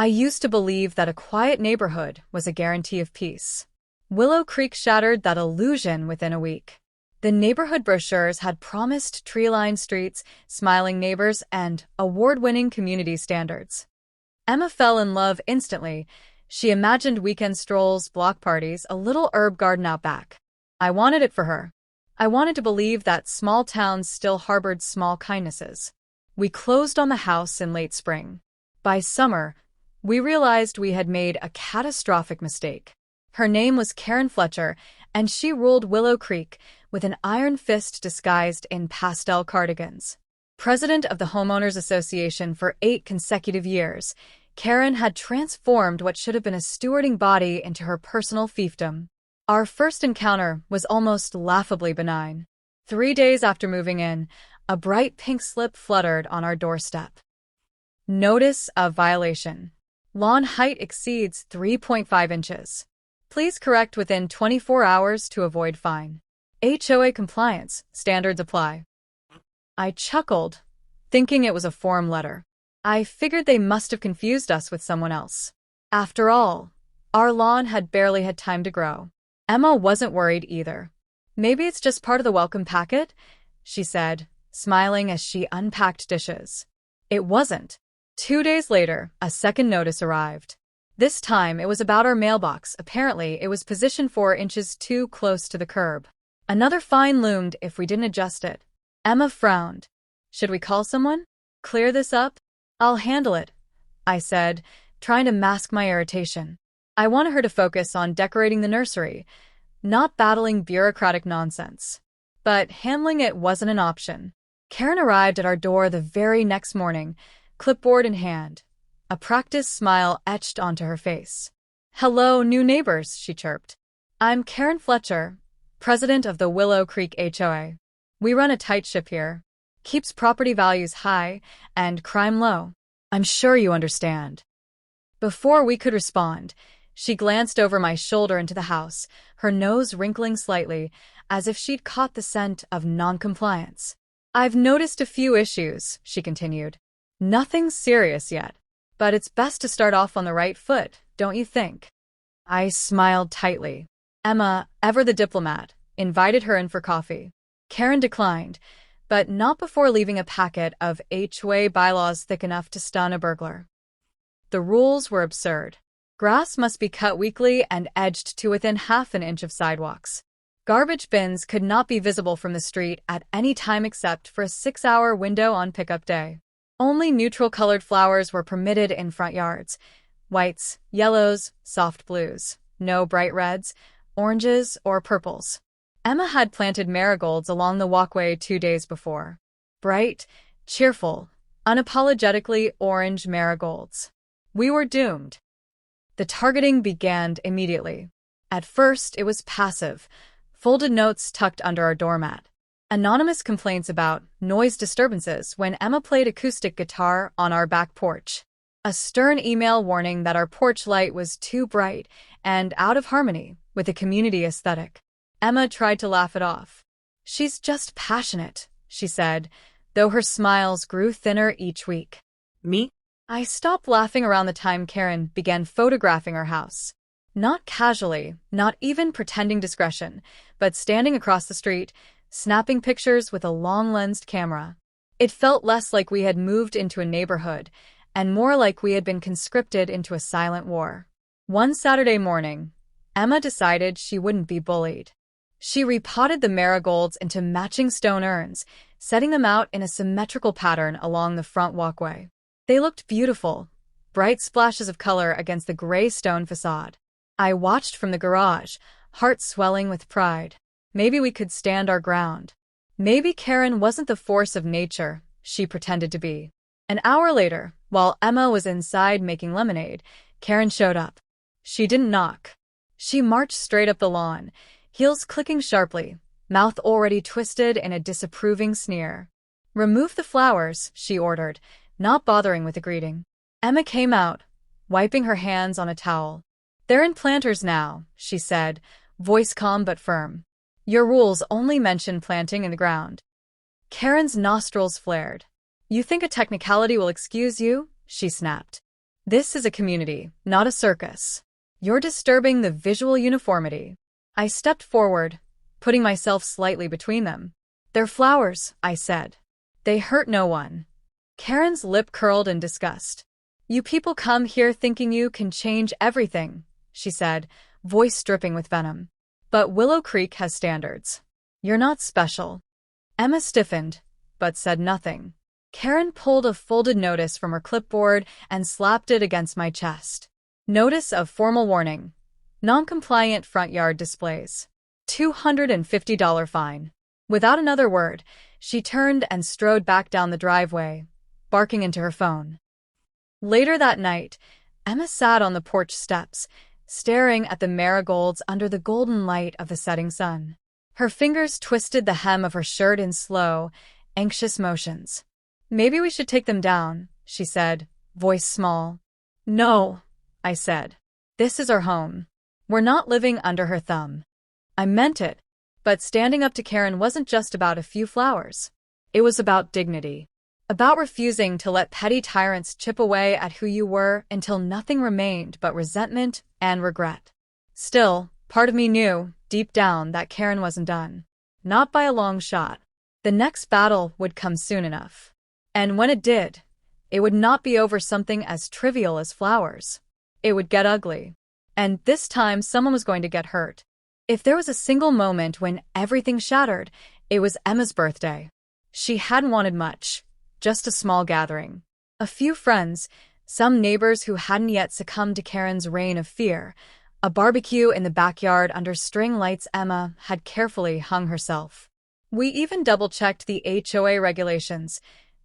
I used to believe that a quiet neighborhood was a guarantee of peace. Willow Creek shattered that illusion within a week. The neighborhood brochures had promised tree-lined streets, smiling neighbors, and award-winning community standards. Emma fell in love instantly. She imagined weekend strolls, block parties, a little herb garden out back. I wanted it for her. I wanted to believe that small towns still harbored small kindnesses. We closed on the house in late spring. By summer, we realized we had made a catastrophic mistake. Her name was Karen Fletcher, and she ruled Willow Creek with an iron fist disguised in pastel cardigans. President of the Homeowners Association for 8 consecutive years, Karen had transformed what should have been a stewarding body into her personal fiefdom. Our first encounter was almost laughably benign. 3 days after moving in, a bright pink slip fluttered on our doorstep. Notice of violation. Lawn height exceeds 3.5 inches. Please correct within 24 hours to avoid fine. HOA compliance standards apply. I chuckled, thinking it was a form letter. I figured they must have confused us with someone else. After all, our lawn had barely had time to grow. Emma wasn't worried either. Maybe it's just part of the welcome packet, she said, smiling as she unpacked dishes. It wasn't. 2 days later, a second notice arrived. This time, it was about our mailbox. Apparently, it was positioned 4 inches too close to the curb. Another fine loomed if we didn't adjust it. Emma frowned. Should we call someone? Clear this up? I'll handle it, I said, trying to mask my irritation. I wanted her to focus on decorating the nursery, not battling bureaucratic nonsense. But handling it wasn't an option. Karen arrived at our door the very next morning, clipboard in hand. A practiced smile etched onto her face. Hello, new neighbors, she chirped. I'm Karen Fletcher, president of the Willow Creek HOA. We run a tight ship here. Keeps property values high and crime low. I'm sure you understand. Before we could respond, she glanced over my shoulder into the house, her nose wrinkling slightly, as if she'd caught the scent of noncompliance. I've noticed a few issues, she continued. Nothing serious yet. But it's best to start off on the right foot, don't you think? I smiled tightly. Emma, ever the diplomat, invited her in for coffee. Karen declined, but not before leaving a packet of HOA bylaws thick enough to stun a burglar. The rules were absurd. Grass must be cut weekly and edged to within half an inch of sidewalks. Garbage bins could not be visible from the street at any time except for a 6-hour window on pickup day. Only neutral-colored flowers were permitted in front yards. Whites, yellows, soft blues. No bright reds, oranges, or purples. Emma had planted marigolds along the walkway 2 days before. Bright, cheerful, unapologetically orange marigolds. We were doomed. The targeting began immediately. At first, it was passive, folded notes tucked under our doormat. Anonymous complaints about noise disturbances when Emma played acoustic guitar on our back porch. A stern email warning that our porch light was too bright and out of harmony with the community aesthetic. Emma tried to laugh it off. She's just passionate, she said, though her smiles grew thinner each week. Me? I stopped laughing around the time Karen began photographing our house. Not casually, not even pretending discretion, but standing across the street, snapping pictures with a long-lensed camera. It felt less like we had moved into a neighborhood, and more like we had been conscripted into a silent war. One Saturday morning, Emma decided she wouldn't be bullied. She repotted the marigolds into matching stone urns, setting them out in a symmetrical pattern along the front walkway. They looked beautiful, bright splashes of color against the gray stone facade. I watched from the garage, heart swelling with pride. Maybe we could stand our ground. Maybe Karen wasn't the force of nature she pretended to be. An hour later, while Emma was inside making lemonade, Karen showed up. She didn't knock. She marched straight up the lawn, heels clicking sharply, mouth already twisted in a disapproving sneer. "Remove the flowers," she ordered, not bothering with the greeting. Emma came out, wiping her hands on a towel. "They're in planters now," she said, voice calm but firm. "Your rules only mention planting in the ground." Karen's nostrils flared. "You think a technicality will excuse you?" she snapped. This is a community, not a circus. You're disturbing the visual uniformity. I stepped forward, putting myself slightly between them. They're flowers, I said. They hurt no one. Karen's lip curled in disgust. You people come here thinking you can change everything, she said, voice dripping with venom. But Willow Creek has standards. You're not special. Emma stiffened, but said nothing. Karen pulled a folded notice from her clipboard and slapped it against my chest. Notice of formal warning. Non-compliant front yard displays. $250 fine. Without another word, she turned and strode back down the driveway, barking into her phone. Later that night, Emma sat on the porch steps, staring at the marigolds under the golden light of the setting sun. Her fingers twisted the hem of her shirt in slow, anxious motions. Maybe we should take them down, she said, voice small. No, I said. This is our home. We're not living under her thumb. I meant it, but standing up to Karen wasn't just about a few flowers. It was about dignity. About refusing to let petty tyrants chip away at who you were until nothing remained but resentment and regret. Still, part of me knew, deep down, that Karen wasn't done. Not by a long shot. The next battle would come soon enough. And when it did, it would not be over something as trivial as flowers. It would get ugly. And this time someone was going to get hurt. If there was a single moment when everything shattered, it was Emma's birthday. She hadn't wanted much. Just a small gathering. A few friends, some neighbors who hadn't yet succumbed to Karen's reign of fear, a barbecue in the backyard under string lights Emma had carefully hung herself. We even double-checked the HOA regulations.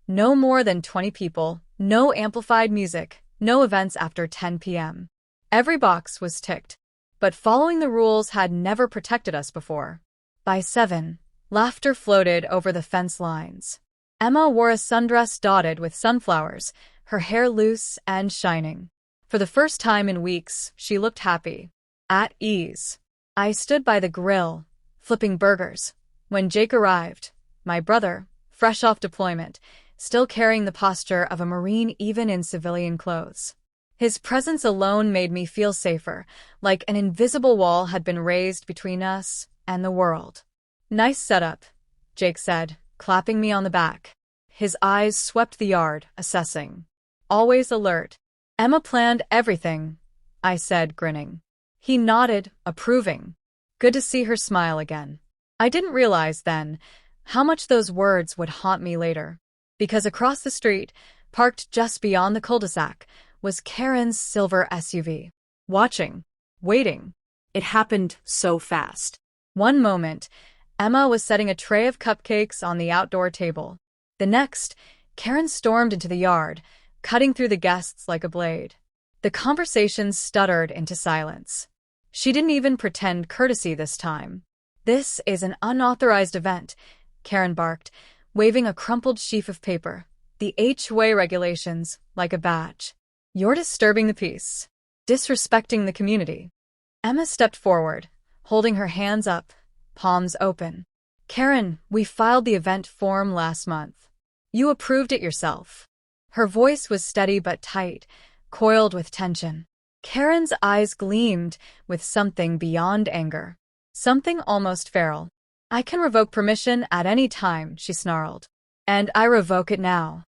No more than 20 people, no amplified music, no events after 10 p.m. Every box was ticked, but following the rules had never protected us before. By 7, laughter floated over the fence lines. Emma wore a sundress dotted with sunflowers, her hair loose and shining. For the first time in weeks, she looked happy, at ease. I stood by the grill, flipping burgers, when Jake arrived, my brother, fresh off deployment, still carrying the posture of a Marine even in civilian clothes. His presence alone made me feel safer, like an invisible wall had been raised between us and the world. Nice setup, Jake said, clapping me on the back. His eyes swept the yard, assessing. Always alert. Emma planned everything, I said, grinning. He nodded, approving. Good to see her smile again. I didn't realize then how much those words would haunt me later. Because across the street, parked just beyond the cul-de-sac, was Karen's silver SUV. Watching. Waiting. It happened so fast. One moment, Emma was setting a tray of cupcakes on the outdoor table. The next, Karen stormed into the yard, cutting through the guests like a blade. The conversation stuttered into silence. She didn't even pretend courtesy this time. This is an unauthorized event, Karen barked, waving a crumpled sheaf of paper. The HOA regulations, like a badge. You're disturbing the peace. Disrespecting the community. Emma stepped forward, holding her hands up, palms open. Karen, we filed the event form last month. You approved it yourself. Her voice was steady but tight, coiled with tension. Karen's eyes gleamed with something beyond anger. Something almost feral. I can revoke permission at any time, she snarled. And I revoke it now.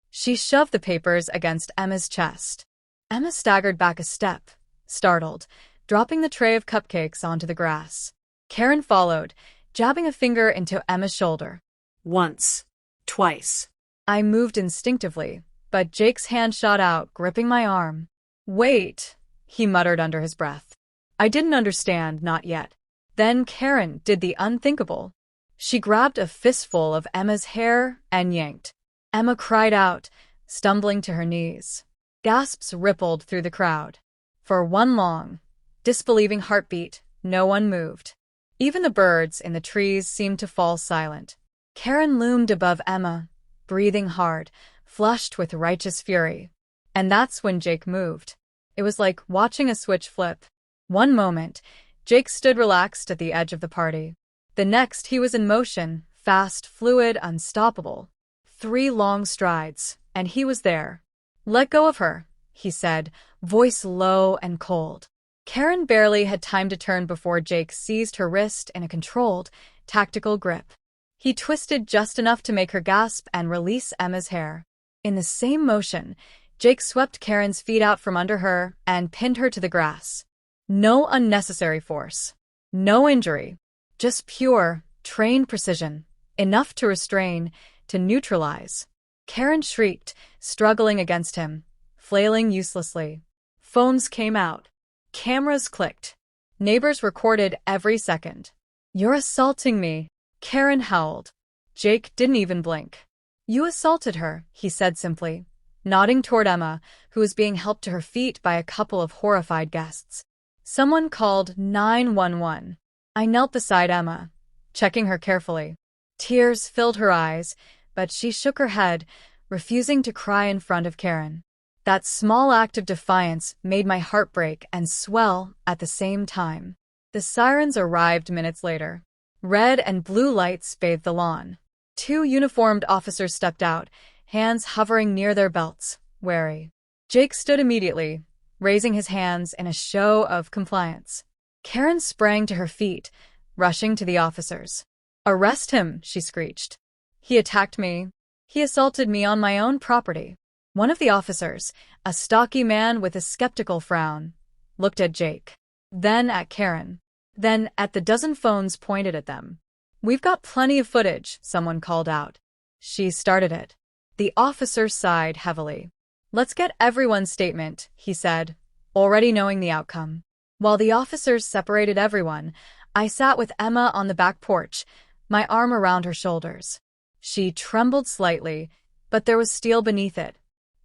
She shoved the papers against Emma's chest. Emma staggered back a step, startled, dropping the tray of cupcakes onto the grass. Karen followed, jabbing a finger into Emma's shoulder. Once. Twice. I moved instinctively, but Jake's hand shot out, gripping my arm. Wait, he muttered under his breath. I didn't understand, not yet. Then Karen did the unthinkable. She grabbed a fistful of Emma's hair and yanked. Emma cried out, stumbling to her knees. Gasps rippled through the crowd. For one long, disbelieving heartbeat, no one moved. Even the birds in the trees seemed to fall silent. Karen loomed above Emma, breathing hard, flushed with righteous fury. And that's when Jake moved. It was like watching a switch flip. One moment, Jake stood relaxed at the edge of the party. The next, he was in motion, fast, fluid, unstoppable. 3 long strides, and he was there. Let go of her, he said, voice low and cold. Karen barely had time to turn before Jake seized her wrist in a controlled, tactical grip. He twisted just enough to make her gasp and release Emma's hair. In the same motion, Jake swept Karen's feet out from under her and pinned her to the grass. No unnecessary force. No injury. Just pure, trained precision. Enough to restrain, to neutralize. Karen shrieked, struggling against him, flailing uselessly. Phones came out. Cameras clicked. Neighbors recorded every second. "You're assaulting me," Karen howled. Jake didn't even blink. "You assaulted her," he said simply, nodding toward Emma, who was being helped to her feet by a couple of horrified guests. Someone called 911. I knelt beside Emma, checking her carefully. Tears filled her eyes, but she shook her head, refusing to cry in front of Karen. That small act of defiance made my heart break and swell at the same time. The sirens arrived minutes later. Red and blue lights bathed the lawn. 2 uniformed officers stepped out, hands hovering near their belts, wary. Jake stood immediately, raising his hands in a show of compliance. Karen sprang to her feet, rushing to the officers. "Arrest him," she screeched. "He attacked me. He assaulted me on my own property." One of the officers, a stocky man with a skeptical frown, looked at Jake, then at Karen, then at the dozen phones pointed at them. "We've got plenty of footage," someone called out. "She started it." The officer sighed heavily. "Let's get everyone's statement," he said, already knowing the outcome. While the officers separated everyone, I sat with Emma on the back porch, my arm around her shoulders. She trembled slightly, but there was steel beneath it.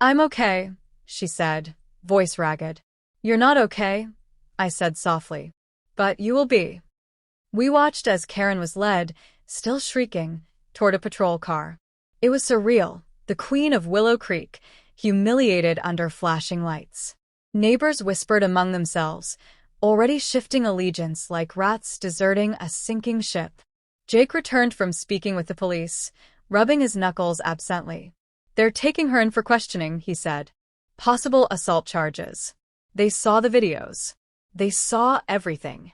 "I'm okay," she said, voice ragged. "You're not okay," I said softly. "But you will be." We watched as Karen was led, still shrieking, toward a patrol car. It was surreal, the queen of Willow Creek, humiliated under flashing lights. Neighbors whispered among themselves, already shifting allegiance like rats deserting a sinking ship. Jake returned from speaking with the police, rubbing his knuckles absently. "They're taking her in for questioning," he said. "Possible assault charges. They saw the videos. They saw everything."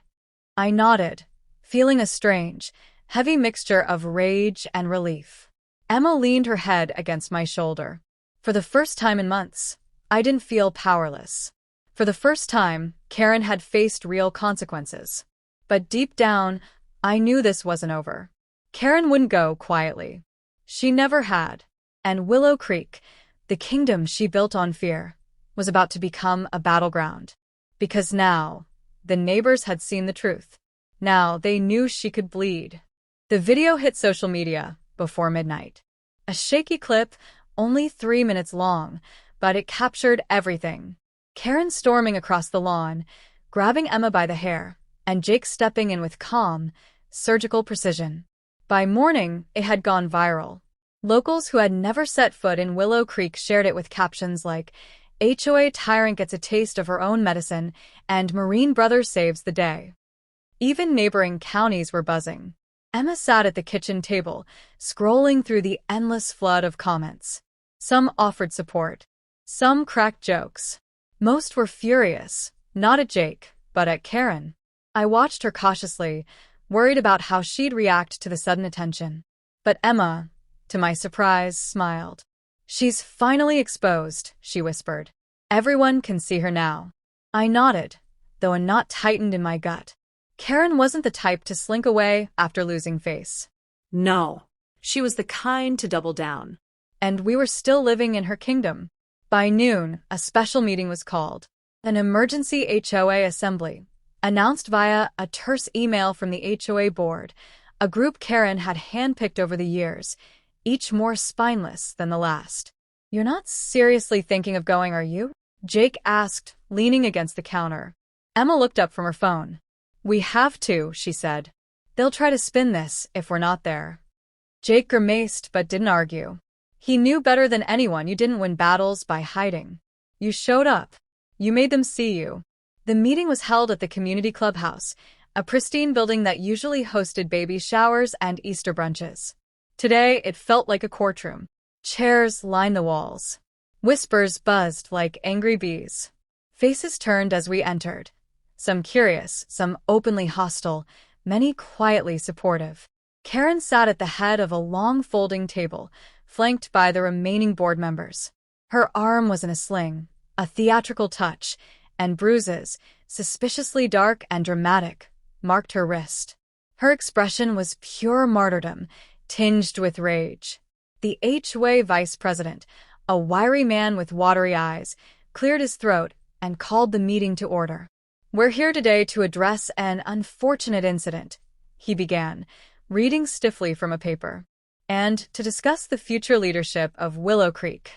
I nodded, feeling a strange, heavy mixture of rage and relief. Emma leaned her head against my shoulder. For the first time in months, I didn't feel powerless. For the first time, Karen had faced real consequences. But deep down, I knew this wasn't over. Karen wouldn't go quietly. She never had. And Willow Creek, the kingdom she built on fear, was about to become a battleground. Because now, the neighbors had seen the truth. Now they knew she could bleed. The video hit social media before midnight. A shaky clip, only 3 minutes long, but it captured everything. Karen storming across the lawn, grabbing Emma by the hair, and Jake stepping in with calm, surgical precision. By morning, it had gone viral. Locals who had never set foot in Willow Creek shared it with captions like, "HOA Tyrant gets a taste of her own medicine," and "Marine Brother saves the day." Even neighboring counties were buzzing. Emma sat at the kitchen table, scrolling through the endless flood of comments. Some offered support. Some cracked jokes. Most were furious, not at Jake, but at Karen. I watched her cautiously, worried about how she'd react to the sudden attention. But Emma, to my surprise, smiled. "She's finally exposed," she whispered. "Everyone can see her now." I nodded, though a knot tightened in my gut. Karen wasn't the type to slink away after losing face. No, she was the kind to double down. And we were still living in her kingdom. By noon, a special meeting was called. An emergency HOA assembly, announced via a terse email from the HOA board, a group Karen had handpicked over the years, each more spineless than the last. "You're not seriously thinking of going, are you?" Jake asked, leaning against the counter. Emma looked up from her phone. "We have to," she said. "They'll try to spin this if we're not there." Jake grimaced but didn't argue. He knew better than anyone you didn't win battles by hiding. You showed up. You made them see you. The meeting was held at the community clubhouse, a pristine building that usually hosted baby showers and Easter brunches. Today, it felt like a courtroom. Chairs lined the walls. Whispers buzzed like angry bees. Faces turned as we entered. Some curious, some openly hostile, many quietly supportive. Karen sat at the head of a long folding table, flanked by the remaining board members. Her arm was in a sling, a theatrical touch, and bruises, suspiciously dark and dramatic, marked her wrist. Her expression was pure martyrdom, tinged with rage. The HOA vice president, a wiry man with watery eyes, cleared his throat and called the meeting to order. "We're here today to address an unfortunate incident," he began, reading stiffly from a paper, "and to discuss the future leadership of Willow Creek."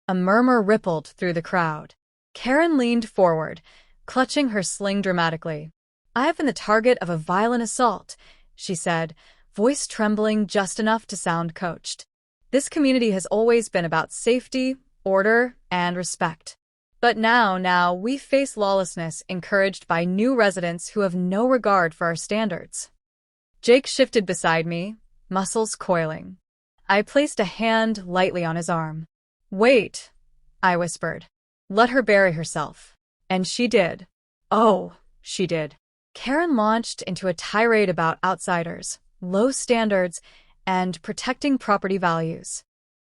A murmur rippled through the crowd. Karen leaned forward, clutching her sling dramatically. "I have been the target of a violent assault," she said, voice trembling just enough to sound coached. "This community has always been about safety, order, and respect. But now we face lawlessness encouraged by new residents who have no regard for our standards." Jake shifted beside me, muscles coiling. I placed a hand lightly on his arm. "Wait," I whispered. "Let her bury herself." And she did. Oh, she did. Karen launched into a tirade about outsiders, low standards, and protecting property values.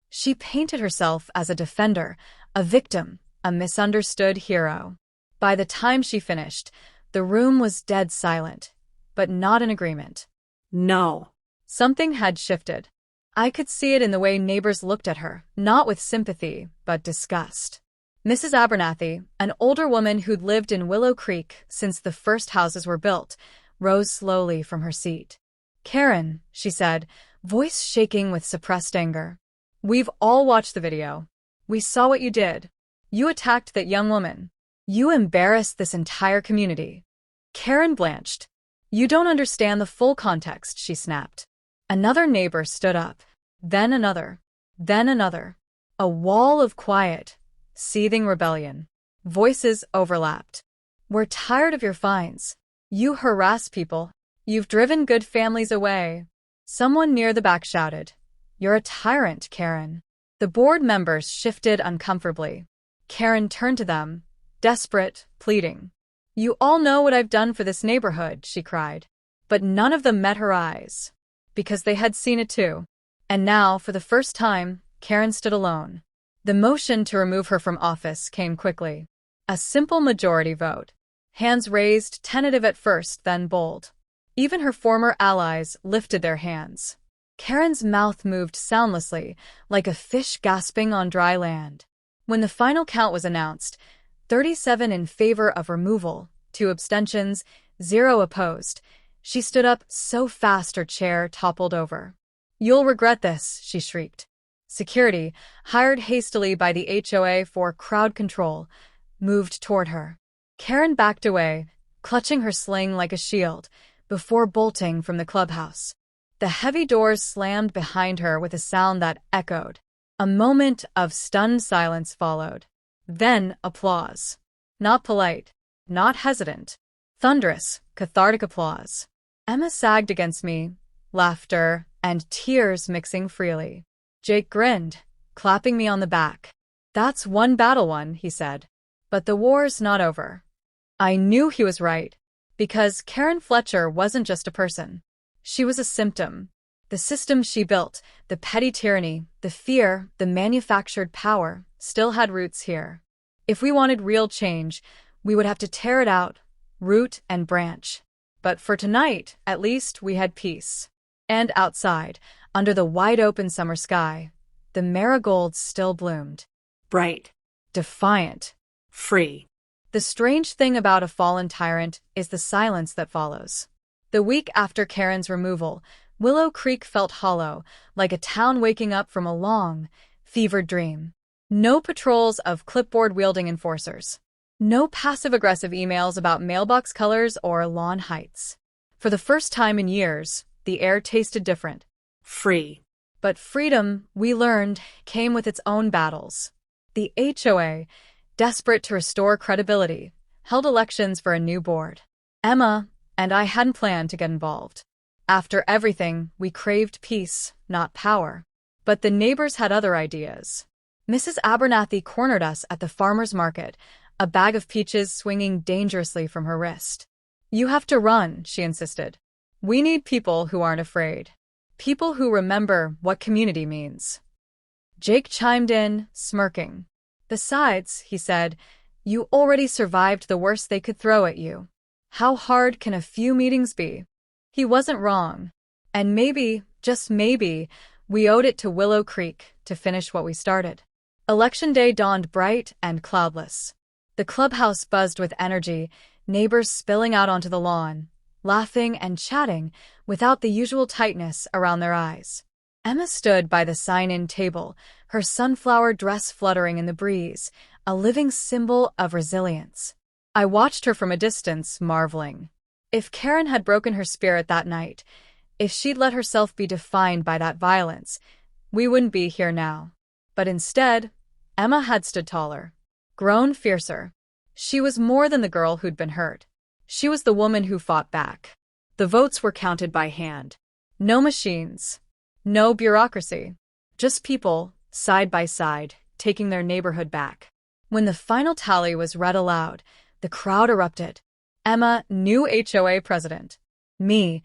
She painted herself as a defender, a victim, a misunderstood hero. By the time she finished, the room was dead silent, but not in agreement. No. Something had shifted. I could see it in the way neighbors looked at her, not with sympathy, but disgust. Mrs. Abernathy, an older woman who'd lived in Willow Creek since the first houses were built, rose slowly from her seat. "Karen," she said, voice shaking with suppressed anger. "We've all watched the video. We saw what you did. You attacked that young woman. You embarrassed this entire community." Karen blanched. "You don't understand the full context," she snapped. Another neighbor stood up. Then another. Then another. A wall of quiet, seething rebellion. Voices overlapped. "We're tired of your fines. You harass people. You've driven good families away." Someone near the back shouted, "You're a tyrant, Karen." The board members shifted uncomfortably. Karen turned to them, desperate, pleading. "You all know what I've done for this neighborhood," she cried. But none of them met her eyes, because they had seen it too. And now, for the first time, Karen stood alone. The motion to remove her from office came quickly. A simple majority vote. Hands raised, tentative at first, then bold. Even her former allies lifted their hands. Karen's mouth moved soundlessly, like a fish gasping on dry land. When the final count was announced, 37 in favor of removal, 2 abstentions, 0 opposed, she stood up so fast her chair toppled over. "You'll regret this," she shrieked. Security, hired hastily by the HOA for crowd control, moved toward her. Karen backed away, clutching her sling like a shield, before bolting from the clubhouse. The heavy doors slammed behind her with a sound that echoed. A moment of stunned silence followed. Then applause. Not polite, not hesitant. Thunderous, cathartic applause. Emma sagged against me, laughter and tears mixing freely. Jake grinned, clapping me on the back. "That's one battle won," he said. "But the war's not over." I knew he was right, because Karen Fletcher wasn't just a person. She was a symptom. The system she built, the petty tyranny, the fear, the manufactured power, still had roots here. If we wanted real change, we would have to tear it out, root and branch. But for tonight, at least, we had peace. And outside, under the wide-open summer sky, the marigolds still bloomed. Bright. Defiant. Free. The strange thing about a fallen tyrant is the silence that follows. The week after Karen's removal, Willow Creek felt hollow, like a town waking up from a long, fevered dream. No patrols of clipboard-wielding enforcers. No passive-aggressive emails about mailbox colors or lawn heights. For the first time in years, the air tasted different. Free. But freedom, we learned, came with its own battles. The HOA, desperate to restore credibility, held elections for a new board. Emma and I hadn't planned to get involved. After everything, we craved peace, not power. But the neighbors had other ideas. Mrs. Abernathy cornered us at the farmer's market, a bag of peaches swinging dangerously from her wrist. "You have to run," she insisted. "We need people who aren't afraid. People who remember what community means." Jake chimed in, smirking. "Besides," he said, "you already survived the worst they could throw at you. How hard can a few meetings be?" He wasn't wrong. And maybe, just maybe, we owed it to Willow Creek to finish what we started. Election day dawned bright and cloudless. The clubhouse buzzed with energy, neighbors spilling out onto the lawn, laughing and chatting without the usual tightness around their eyes. Emma stood by the sign-in table, her sunflower dress fluttering in the breeze, a living symbol of resilience. I watched her from a distance, marveling. If Karen had broken her spirit that night, if she'd let herself be defined by that violence, we wouldn't be here now. But instead, Emma had stood taller, grown fiercer. She was more than the girl who'd been hurt. She was the woman who fought back. The votes were counted by hand. No machines. No bureaucracy. Just people, side by side, taking their neighborhood back. When the final tally was read aloud, the crowd erupted. Emma, new HOA president. Me,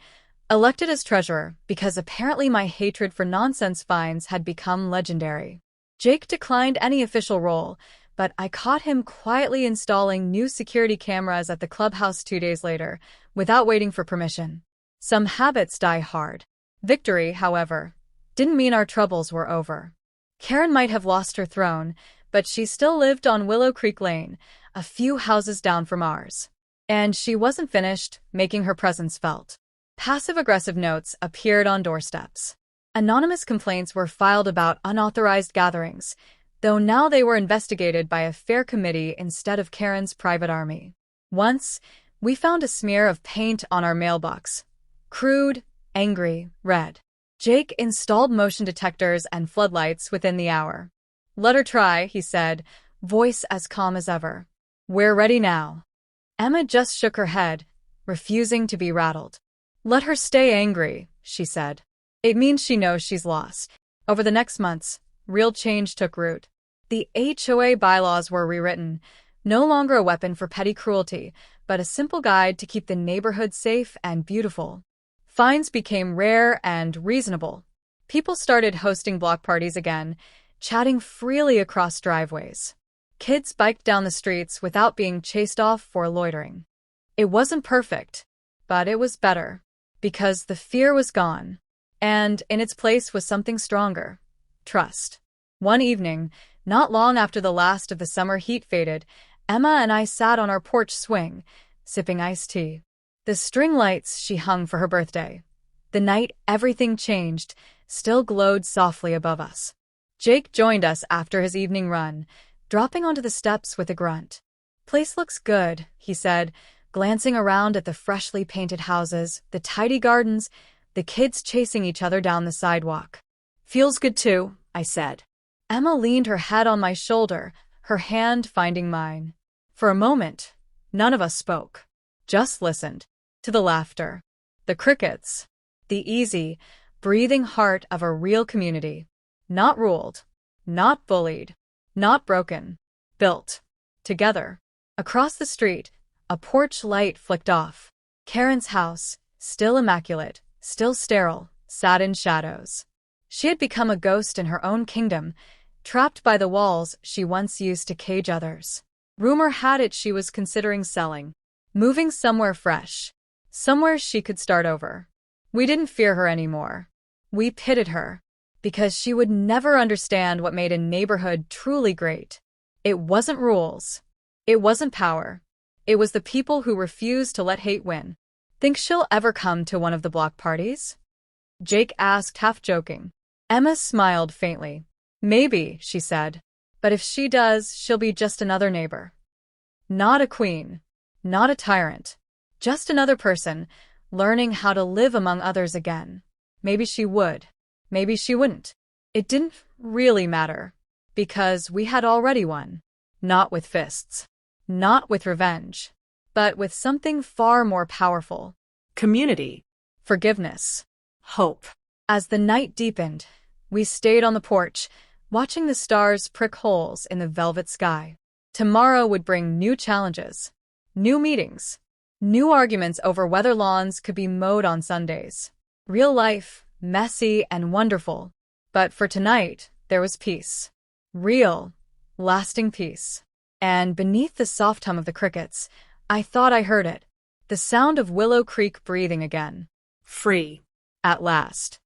elected as treasurer because apparently my hatred for nonsense fines had become legendary. Jake declined any official role, but I caught him quietly installing new security cameras at the clubhouse 2 days later, without waiting for permission. Some habits die hard. Victory, however, didn't mean our troubles were over. Karen might have lost her throne, but she still lived on Willow Creek Lane, a few houses down from ours. And she wasn't finished making her presence felt. Passive-aggressive notes appeared on doorsteps. Anonymous complaints were filed about unauthorized gatherings, though now they were investigated by a fair committee instead of Karen's private army. Once, we found a smear of paint on our mailbox. Crude, angry, red. Jake installed motion detectors and floodlights within the hour. "Let her try," he said, voice as calm as ever. "We're ready now." Emma just shook her head, refusing to be rattled. "Let her stay angry," she said. "It means she knows she's lost." Over the next months, real change took root. The HOA bylaws were rewritten, no longer a weapon for petty cruelty, but a simple guide to keep the neighborhood safe and beautiful. Fines became rare and reasonable. People started hosting block parties again, chatting freely across driveways. Kids biked down the streets without being chased off for loitering. It wasn't perfect, but it was better, because the fear was gone, and in its place was something stronger: trust. One evening, not long after the last of the summer heat faded, Emma and I sat on our porch swing, sipping iced tea. The string lights she hung for her birthday, the night everything changed, still glowed softly above us. Jake joined us after his evening run, dropping onto the steps with a grunt. "Place looks good," he said, glancing around at the freshly painted houses, the tidy gardens, the kids chasing each other down the sidewalk. "Feels good too," I said. Emma leaned her head on my shoulder, her hand finding mine. For a moment, none of us spoke, just listened to the laughter, the crickets, the easy, breathing heart of a real community. Not ruled, not bullied, not broken, built. Together. Across the street, a porch light flicked off. Karen's house, still immaculate, still sterile, sat in shadows. She had become a ghost in her own kingdom, trapped by the walls she once used to cage others. Rumor had it she was considering selling, moving somewhere fresh, somewhere she could start over. We didn't fear her anymore. We pitied her, because she would never understand what made a neighborhood truly great. It wasn't rules. It wasn't power. It was the people who refused to let hate win. "Think she'll ever come to one of the block parties?" Jake asked, half joking. Emma smiled faintly. "Maybe," she said. "But if she does, she'll be just another neighbor. Not a queen. Not a tyrant. Just another person, learning how to live among others again." Maybe she would. Maybe she wouldn't. It didn't really matter, because we had already won. Not with fists. Not with revenge. But with something far more powerful. Community. Forgiveness. Hope. As the night deepened, we stayed on the porch, watching the stars prick holes in the velvet sky. Tomorrow would bring new challenges, new meetings, new arguments over whether lawns could be mowed on Sundays. Real life, messy and wonderful. But for tonight, there was peace. Real, lasting peace. And beneath the soft hum of the crickets, I thought I heard it. The sound of Willow Creek breathing again. Free. At last.